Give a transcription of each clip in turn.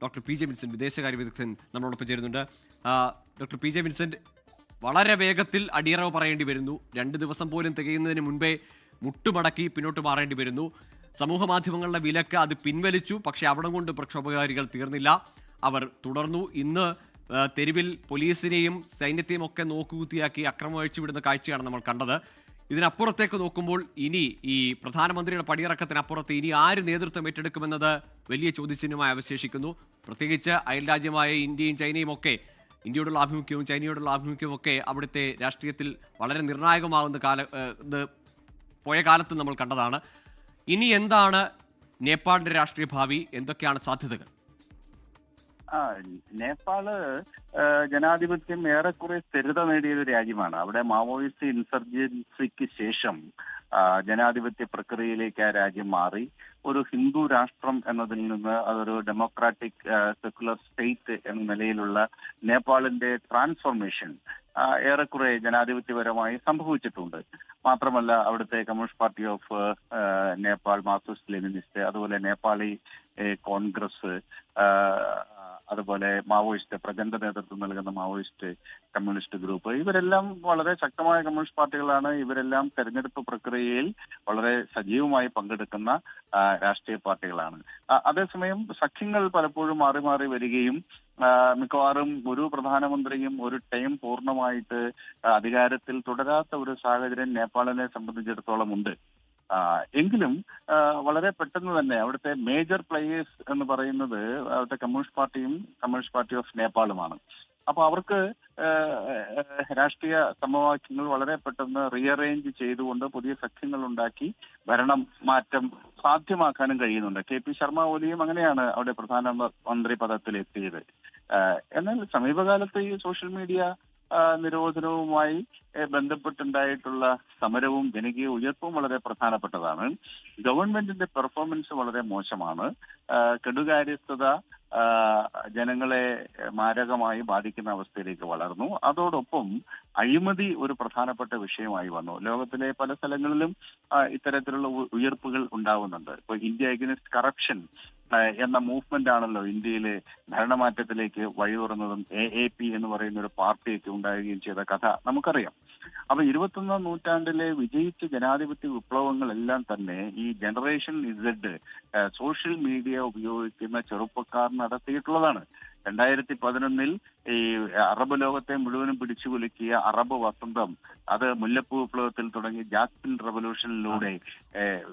Doctor P J Vincent, വിദേശകാര്യ വിദഗ്ധൻ നമ്മളോടൊപ്പം ചേരുന്നുണ്ട്. ഡോക്ടർ പി ജെ വിൻസെന്റ്, വളരെ വേഗത്തിൽ അടിയറവ് പറയേണ്ടി വരുന്നു. 2 ദിവസം പോലും തികയുന്നതിന് മുൻപേ മുട്ടുമടക്കി പിന്നോട്ട് മാറേണ്ടി വരുന്നു. സമൂഹ മാധ്യമങ്ങളുടെ വിലക്ക് അത് പിൻവലിച്ചു. പക്ഷേ അവിടെ കൊണ്ട് പ്രക്ഷോഭകാരികൾ തീർന്നില്ല, അവർ തുടർന്നു. ഇന്ന് തെരുവിൽ പോലീസിനെയും സൈന്യത്തെയും ഒക്കെ നോക്കുകുത്തിയാക്കി അക്രമം അഴിച്ചുവിടുന്ന കാഴ്ചയാണ് നമ്മൾ കണ്ടത്. ഇതിനപ്പുറത്തേക്ക് നോക്കുമ്പോൾ ഇനി ഈ പ്രധാനമന്ത്രിയുടെ പടിയിറക്കത്തിനപ്പുറത്ത് ഇനി ആര് നേതൃത്വം ഏറ്റെടുക്കുമെന്നത് വലിയ ചോദ്യചിഹ്നമായി അവശേഷിക്കുന്നു. പ്രത്യേകിച്ച് അയൽരാജ്യമായ ഇന്ത്യയും ചൈനയും ഒക്കെ, ഇന്ത്യയോടുള്ള ആഭിമുഖ്യവും ചൈനയോടുള്ള ആഭിമുഖ്യവും ഒക്കെ അവിടുത്തെ രാഷ്ട്രീയത്തിൽ വളരെ നിർണായകമാകുന്ന പോയ കാലത്ത് നമ്മൾ കണ്ടതാണ്. ഇനി എന്താണ് നേപ്പാളിന്റെ രാഷ്ട്രീയ ഭാവി? എന്തൊക്കെയാണ് സാധ്യതകൾ? നേപ്പാള് ജനാധിപത്യം ഏറെക്കുറെ സ്ഥിരത നേടിയ ഒരു രാജ്യമാണ്. അവിടെ മാവോയിസ്റ്റ് ഇൻസർജൻസിക്ക് ശേഷം ജനാധിപത്യ പ്രക്രിയയിലേക്ക് ആ രാജ്യം മാറി. ഒരു ഹിന്ദു രാഷ്ട്രം എന്നതിൽ നിന്ന് അതൊരു ഡെമോക്രാറ്റിക് സെക്കുലർ സ്റ്റേറ്റ് എന്ന നിലയിലുള്ള നേപ്പാളിന്റെ ട്രാൻസ്ഫോർമേഷൻ ഏറെക്കുറെ ജനാധിപത്യപരമായി സംഭവിച്ചിട്ടുണ്ട്. മാത്രമല്ല, അവിടുത്തെ communist party of Nepal, Marxist Leninist, അതുപോലെ നേപ്പാളി കോൺഗ്രസ്, അതുപോലെ മാവോയിസ്റ്റ് പ്രചണ്ഡ നേതൃത്വം നൽകുന്ന മാവോയിസ്റ്റ് കമ്മ്യൂണിസ്റ്റ് ഗ്രൂപ്പ്, ഇവരെല്ലാം വളരെ ശക്തമായ കമ്മ്യൂണിസ്റ്റ് പാർട്ടികളാണ്. ഇവരെല്ലാം തെരഞ്ഞെടുപ്പ് പ്രക്രിയയിൽ വളരെ സജീവമായി പങ്കെടുക്കുന്ന രാഷ്ട്രീയ പാർട്ടികളാണ്. അതേസമയം സഖ്യങ്ങൾ പലപ്പോഴും മാറി മാറി വരികയും മിക്കവാറും ഒരു പ്രധാനമന്ത്രിയും ഒരു ടൈം പൂർണ്ണമായിട്ട് അധികാരത്തിൽ തുടരാത്ത ഒരു സാഹചര്യം നേപ്പാളിനെ സംബന്ധിച്ചിടത്തോളം ഉണ്ട്. എങ്കിലും വളരെ പെട്ടെന്ന് തന്നെ അവിടുത്തെ മേജർ പ്ലേയേഴ്സ് എന്ന് പറയുന്നത് അവിടുത്തെ കമ്മ്യൂണിസ്റ്റ് പാർട്ടിയും കമ്മ്യൂണിസ്റ്റ് പാർട്ടി ഓഫ് നേപ്പാളുമാണ്. അപ്പൊ അവർക്ക് രാഷ്ട്രീയ സമവാക്യങ്ങൾ വളരെ പെട്ടെന്ന് റീഅറേഞ്ച് ചെയ്തുകൊണ്ട് പുതിയ സഖ്യങ്ങൾ ഉണ്ടാക്കി ഭരണം മാറ്റം സാധ്യമാക്കാനും കഴിയുന്നുണ്ട്. KP ശർമ്മ ഒലിയും അങ്ങനെയാണ് അവിടെ പ്രധാനമന്ത്രി പദത്തിൽ എത്തിയത്. എന്നാൽ സമീപകാലത്ത് ഈ സോഷ്യൽ മീഡിയ നിരോധനവുമായി ബന്ധപ്പെട്ടുണ്ടായിട്ടുള്ള സമരവും ജനകീയ ഉയർപ്പും വളരെ പ്രധാനപ്പെട്ടതാണ്. ഗവൺമെന്റിന്റെ പെർഫോമൻസ് വളരെ മോശമാണ്. കെടുകാര്യസ്ഥത ജനങ്ങളെ മാരകമായി ബാധിക്കുന്ന അവസ്ഥയിലേക്ക് വളർന്നു. അതോടൊപ്പം അഴിമതി ഒരു പ്രധാനപ്പെട്ട വിഷയമായി വന്നു. ലോകത്തിലെ പല സ്ഥലങ്ങളിലും ഇത്തരത്തിലുള്ള ഉയർപ്പുകൾ ഉണ്ടാവുന്നുണ്ട്. ഇപ്പൊ ഇന്ത്യ അഗൈൻസ്റ്റ് കറപ്ഷൻ എന്ന മൂവ്മെന്റ് ആണല്ലോ ഇന്ത്യയിലെ ഭരണമാറ്റത്തിലേക്ക് വഴി തുറന്നതും AAP എന്ന് പറയുന്ന ഒരു പാർട്ടിയൊക്കെ ഉണ്ടാവുകയും ചെയ്ത കഥ നമുക്കറിയാം. അപ്പൊ 21ാം നൂറ്റാണ്ടിലെ വിജയിച്ച ജനാധിപത്യ വിപ്ലവങ്ങളെല്ലാം തന്നെ ഈ ജനറേഷൻ Z സോഷ്യൽ മീഡിയ ഉപയോഗിക്കുന്ന ചെറുപ്പക്കാർ നടത്തിയിട്ടുള്ളതാണ്. 2011 ഈ അറബ് ലോകത്തെ മുഴുവനും പിടിച്ചുകുലുക്കിയ അറബ് വസന്തം, അത് മുല്ലപ്പൂ വിപ്ലവത്തിൽ തുടങ്ങി ജാസ്മിൻ റവല്യൂഷനിലൂടെ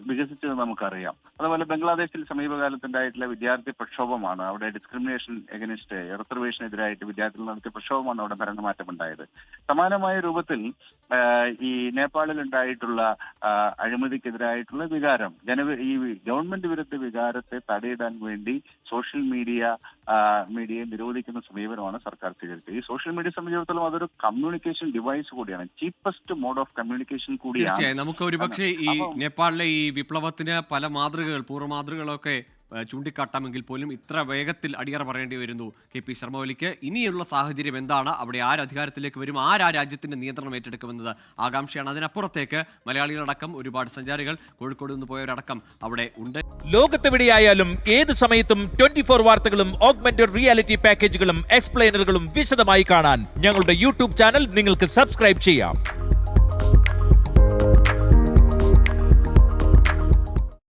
വികസിച്ചത് നമുക്കറിയാം. അതുപോലെ ബംഗ്ലാദേശിൽ സമീപകാലത്തുണ്ടായിട്ടുള്ള വിദ്യാർത്ഥി പ്രക്ഷോഭമാണ്. അവിടെ ഡിസ്ക്രിമിനേഷൻ എഗനിസ്റ്റ് റിസർവേഷനെതിരായിട്ട് വിദ്യാർത്ഥികൾ നടത്തിയ പ്രക്ഷോഭമാണ് അവിടെ ഭരണമാറ്റം ഉണ്ടായത്. സമാനമായ രൂപത്തിൽ ഈ നേപ്പാളിൽ ഉണ്ടായിട്ടുള്ള അഴിമതിക്കെതിരായിട്ടുള്ള വികാരം, ഈ ഗവൺമെന്റ് വിരുദ്ധ വികാരത്തെ തടയിടാൻ വേണ്ടി സോഷ്യൽ മീഡിയയെ നിരോധിക്കുന്ന സമീപനമാണ് സർക്കാർ സ്വീകരിച്ചത്. ഈ സോഷ്യൽ മീഡിയ സംബന്ധിച്ചിടത്തോളം അതൊരു കമ്മ്യൂണിക്കേഷൻ ഡിവൈസ് കൂടിയാണ്, ചീപ്പസ്റ്റ് മോഡ് ഓഫ് കമ്മ്യൂണിക്കേഷൻ കൂടിയാണ്. നമുക്ക് ഒരുപക്ഷെ ഈ നേപ്പാളിലെ ഈ വിപ്ലവത്തിന് പല മാതൃകകൾ, പൂർവ്വ മാതൃകകളൊക്കെ ചൂണ്ടിക്കാട്ടാമെങ്കിൽ പോലും ഇത്ര വേഗത്തിൽ അടിയറ പറയേണ്ടി വരുന്നു KP ശർമ്മ ഒലിക്ക്. ഇനിയുള്ള സാഹചര്യം എന്താണ്? അവിടെ ആര് അധികാരത്തിലേക്ക് വരും? ആരാ രാജ്യത്തിന്റെ നിയന്ത്രണം ഏറ്റെടുക്കുമെന്നത് ആകാംക്ഷയാണ്. അതിനപ്പുറത്തേക്ക് മലയാളികളടക്കം ഒരുപാട് സഞ്ചാരികൾ, കോഴിക്കോട് നിന്ന് പോയവരടക്കം അവിടെ ഉണ്ട്. ലോകത്തെവിടെയായാലും ഏത് സമയത്തും 24 വാർത്തകളും ഓഗ്മെന്റഡ് റിയാലിറ്റി പാക്കേജുകളും എക്സ്പ്ലെയിനറുകളും വിശദമായി കാണാൻ ഞങ്ങളുടെ YouTube ചാനൽ നിങ്ങൾക്ക് സബ്സ്ക്രൈബ് ചെയ്യാം.